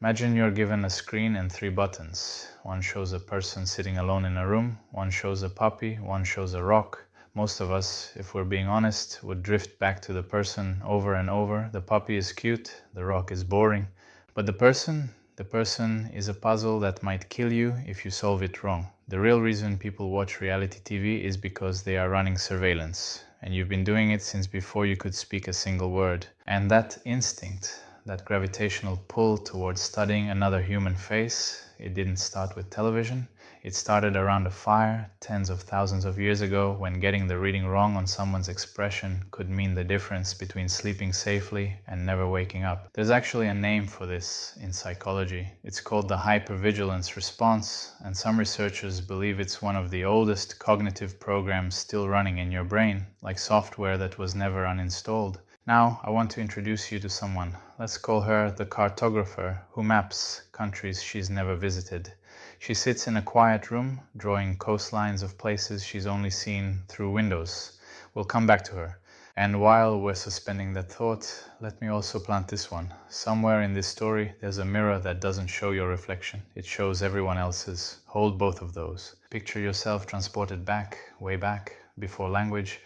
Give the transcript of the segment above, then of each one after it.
Imagine you're given a screen and 3 buttons. One shows a person sitting alone in a room, one shows a puppy, one shows a rock. Most of us, if we're being honest, would drift back to the person over and over. The puppy is cute, the rock is boring. But the person is a puzzle that might kill you if you solve it wrong. The real reason people watch reality TV is because they are running surveillance. And you've been doing it since before you could speak a single word. And that instinct, that gravitational pull towards studying another human face, it didn't start with television. It started around a fire tens of thousands of years ago when getting the reading wrong on someone's expression could mean the difference between sleeping safely and never waking up. There's actually a name for this in psychology. It's called the hypervigilance response, and some researchers believe it's one of the oldest cognitive programs still running in your brain, like software that was never uninstalled. Now, I want to introduce you to someone. Let's call her the cartographer who maps countries she's never visited. She sits in a quiet room, drawing coastlines of places she's only seen through windows. We'll come back to her. And while we're suspending that thought, let me also plant this one. Somewhere in this story, there's a mirror that doesn't show your reflection. It shows everyone else's. Hold both of those. Picture yourself transported back, way back, before language.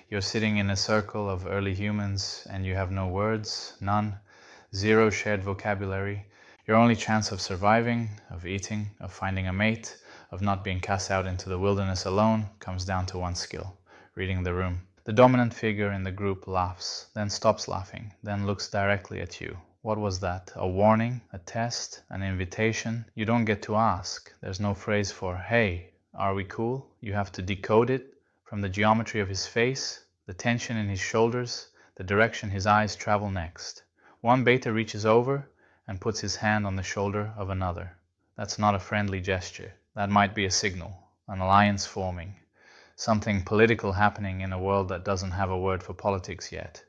You're sitting in a circle of early humans and you have no words, none, zero shared vocabulary. Your only chance of surviving, of eating, of finding a mate, of not being cast out into the wilderness alone comes down to one skill: reading the room. The dominant figure in the group laughs, then stops laughing, then looks directly at you. What was that? A warning? A test? An invitation? You don't get to ask. There's no phrase for, "Hey, are we cool?" You have to decode it from the geometry of his face, the tension in his shoulders, the direction his eyes travel next. One beta reaches over and puts his hand on the shoulder of another. That's not a friendly gesture. That might be a signal, an alliance forming, something political happening in a world that doesn't have a word for politics yet.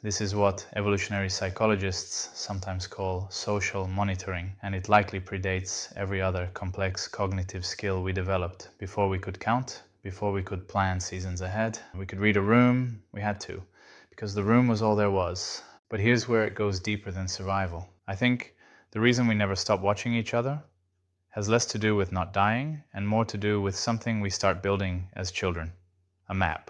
This is what evolutionary psychologists sometimes call social monitoring, and it likely predates every other complex cognitive skill we developed before we could count, before we could plan seasons ahead. We could read a room, we had to, because the room was all there was. But here's where it goes deeper than survival. I think the reason we never stop watching each other has less to do with not dying and more to do with something we start building as children: a map.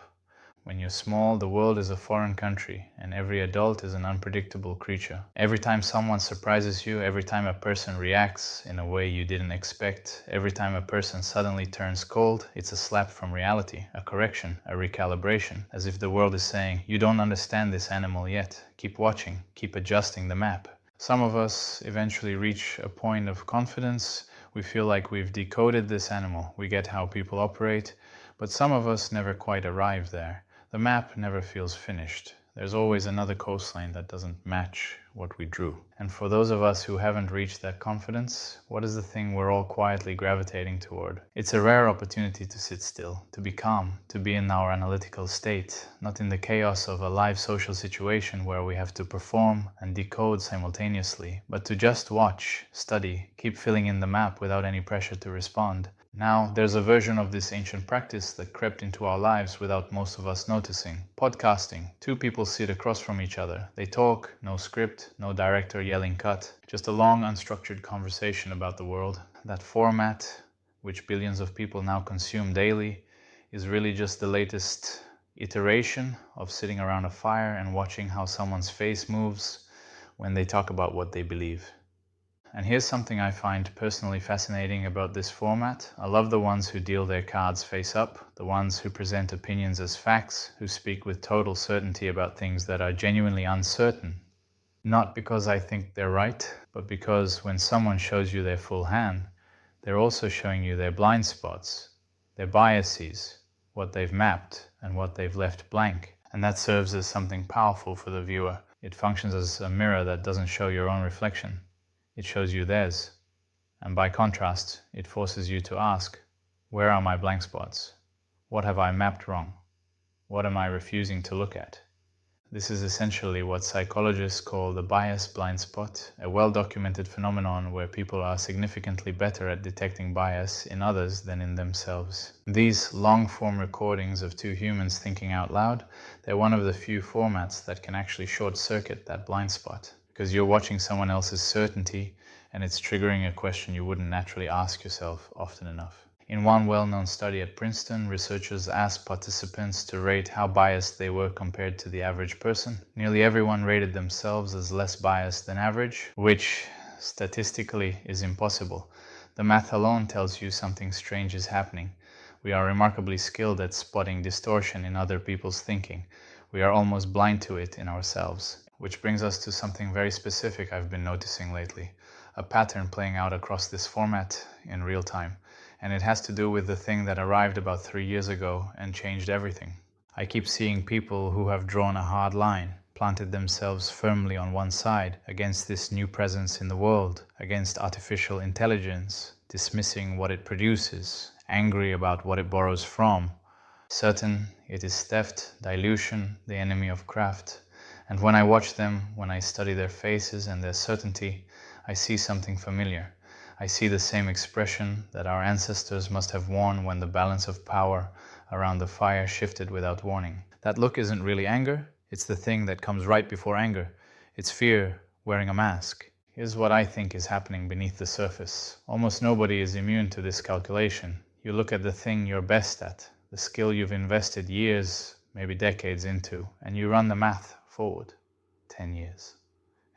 When you're small, the world is a foreign country, and every adult is an unpredictable creature. Every time someone surprises you, every time a person reacts in a way you didn't expect, every time a person suddenly turns cold, it's a slap from reality, a correction, a recalibration, as if the world is saying, "You don't understand this animal yet. Keep watching, keep adjusting the map." Some of us eventually reach a point of confidence. We feel like we've decoded this animal. We get how people operate, but some of us never quite arrive there. The map never feels finished. There's always another coastline that doesn't match what we drew. And for those of us who haven't reached that confidence, what is the thing we're all quietly gravitating toward? It's a rare opportunity to sit still, to be calm, to be in our analytical state, not in the chaos of a live social situation where we have to perform and decode simultaneously, but to just watch, study, keep filling in the map without any pressure to respond. Now, there's a version of this ancient practice that crept into our lives without most of us noticing. Podcasting. Two people sit across from each other. They talk, no script, no director yelling cut. Just a long, unstructured conversation about the world. That format, which billions of people now consume daily, is really just the latest iteration of sitting around a fire and watching how someone's face moves when they talk about what they believe. And here's something I find personally fascinating about this format. I love the ones who deal their cards face up, the ones who present opinions as facts, who speak with total certainty about things that are genuinely uncertain. Not because I think they're right, but because when someone shows you their full hand, they're also showing you their blind spots, their biases, what they've mapped and what they've left blank. And that serves as something powerful for the viewer. It functions as a mirror that doesn't show your own reflection. It shows you theirs. And by contrast, it forces you to ask, where are my blank spots? What have I mapped wrong? What am I refusing to look at? This is essentially what psychologists call the bias blind spot, a well-documented phenomenon where people are significantly better at detecting bias in others than in themselves. These long-form recordings of two humans thinking out loud, they're one of the few formats that can actually short-circuit that blind spot, because you're watching someone else's certainty and it's triggering a question you wouldn't naturally ask yourself often enough. In one well-known study at Princeton, researchers asked participants to rate how biased they were compared to the average person. Nearly everyone rated themselves as less biased than average, which statistically is impossible. The math alone tells you something strange is happening. We are remarkably skilled at spotting distortion in other people's thinking. We are almost blind to it in ourselves. Which brings us to something very specific I've been noticing lately, a pattern playing out across this format in real time. And it has to do with the thing that arrived about 3 years ago and changed everything. I keep seeing people who have drawn a hard line, planted themselves firmly on one side against this new presence in the world, against artificial intelligence, dismissing what it produces, angry about what it borrows from, certain it is theft, dilution, the enemy of craft. And when I watch them, when I study their faces and their certainty, I see something familiar. I see the same expression that our ancestors must have worn when the balance of power around the fire shifted without warning. That look isn't really anger, it's the thing that comes right before anger. It's fear wearing a mask. Here's what I think is happening beneath the surface. Almost nobody is immune to this calculation. You look at the thing you're best at, the skill you've invested years, maybe decades into, and you run the math forward 10 years.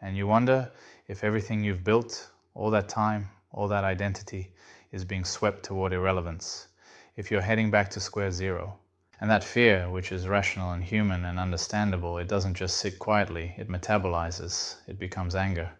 And you wonder if everything you've built, all that time, all that identity, is being swept toward irrelevance, if you're heading back to square zero. And that fear, which is rational and human and understandable, it doesn't just sit quietly, it metabolizes, it becomes anger.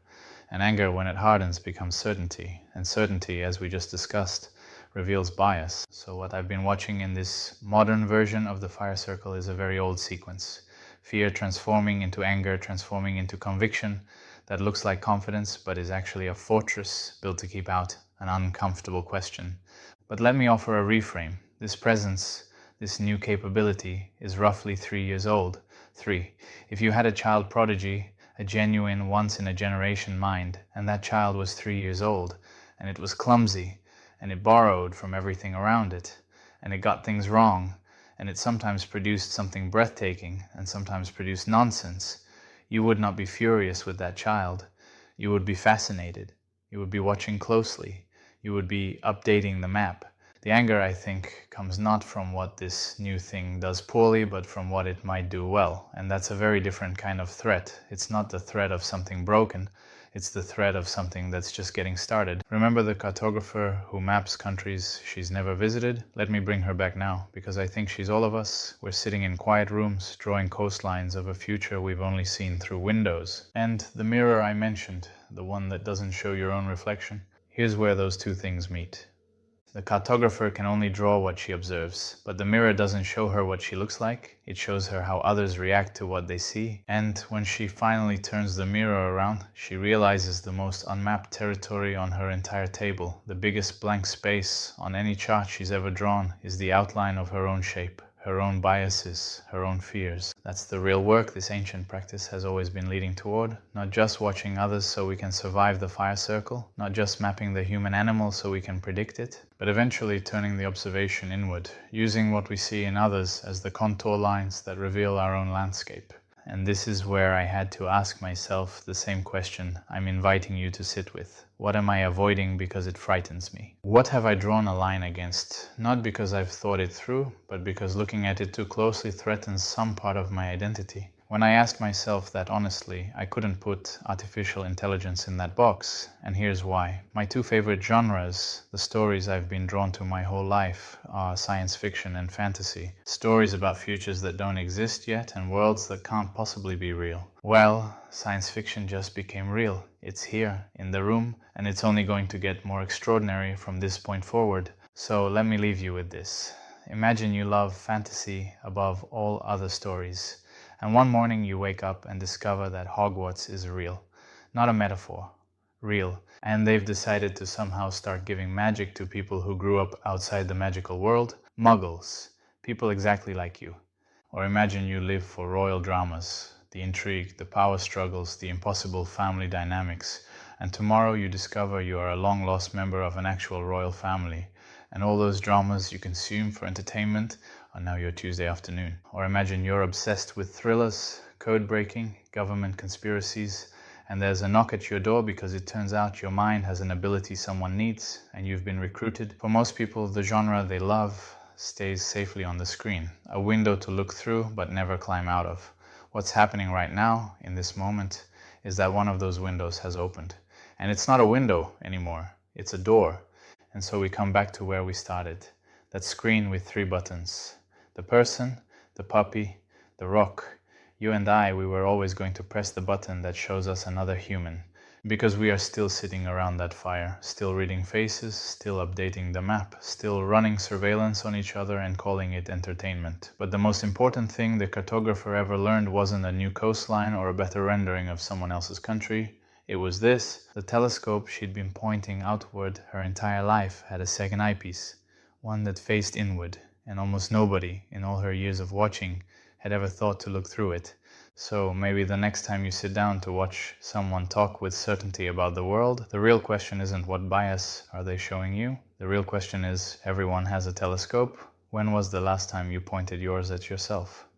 And anger, when it hardens, becomes certainty. And certainty, as we just discussed, reveals bias. So what I've been watching in this modern version of the fire circle is a very old sequence. Fear transforming into anger, transforming into conviction that looks like confidence, but is actually a fortress built to keep out an uncomfortable question. But let me offer a reframe. This presence, this new capability, is roughly 3 years old. 3. If you had a child prodigy, a genuine once-in-a-generation mind, and that child was 3 years old, and it was clumsy, and it borrowed from everything around it, and it got things wrong, and it sometimes produced something breathtaking, and sometimes produced nonsense, you would not be furious with that child. You would be fascinated. You would be watching closely. You would be updating the map. The anger, I think, comes not from what this new thing does poorly, but from what it might do well. And that's a very different kind of threat. It's not the threat of something broken. It's the threat of something that's just getting started. Remember the cartographer who maps countries she's never visited? Let me bring her back now, because I think she's all of us. We're sitting in quiet rooms, drawing coastlines of a future we've only seen through windows. And the mirror I mentioned, the one that doesn't show your own reflection, here's where those two things meet. The cartographer can only draw what she observes, but the mirror doesn't show her what she looks like. It shows her how others react to what they see. And when she finally turns the mirror around, she realizes the most unmapped territory on her entire table. The biggest blank space on any chart she's ever drawn is the outline of her own shape, her own biases, her own fears. That's the real work this ancient practice has always been leading toward. Not just watching others so we can survive the fire circle, not just mapping the human animal so we can predict it, but eventually turning the observation inward, using what we see in others as the contour lines that reveal our own landscape. And this is where I had to ask myself the same question I'm inviting you to sit with. What am I avoiding because it frightens me? What have I drawn a line against? Not because I've thought it through, but because looking at it too closely threatens some part of my identity. When I asked myself that honestly, I couldn't put artificial intelligence in that box, and here's why. My two favorite genres, the stories I've been drawn to my whole life, are science fiction and fantasy. Stories about futures that don't exist yet and worlds that can't possibly be real. Well, science fiction just became real. It's here, in the room, and it's only going to get more extraordinary from this point forward. So let me leave you with this. Imagine you love fantasy above all other stories. And one morning you wake up and discover that Hogwarts is real, not a metaphor, real. And they've decided to somehow start giving magic to people who grew up outside the magical world, muggles, people exactly like you. Or imagine you live for royal dramas, the intrigue, the power struggles, the impossible family dynamics, and tomorrow you discover you are a long-lost member of an actual royal family, and all those dramas you consume for entertainment are now your Tuesday afternoon. Or imagine you're obsessed with thrillers, code breaking, government conspiracies, and there's a knock at your door because it turns out your mind has an ability someone needs and you've been recruited. For most people, the genre they love stays safely on the screen, a window to look through but never climb out of. What's happening right now, in this moment, is that one of those windows has opened. And it's not a window anymore, it's a door. And so we come back to where we started, that screen with 3 buttons. The person, the puppy, the rock. You and I, we were always going to press the button that shows us another human, because we are still sitting around that fire, still reading faces, still updating the map, still running surveillance on each other and calling it entertainment. But the most important thing the cartographer ever learned wasn't a new coastline or a better rendering of someone else's country. It was this: the telescope she'd been pointing outward her entire life had a second eyepiece, one that faced inward, and almost nobody, in all her years of watching, had ever thought to look through it. So maybe the next time you sit down to watch someone talk with certainty about the world, the real question isn't what bias are they showing you. The real question is, everyone has a telescope. When was the last time you pointed yours at yourself?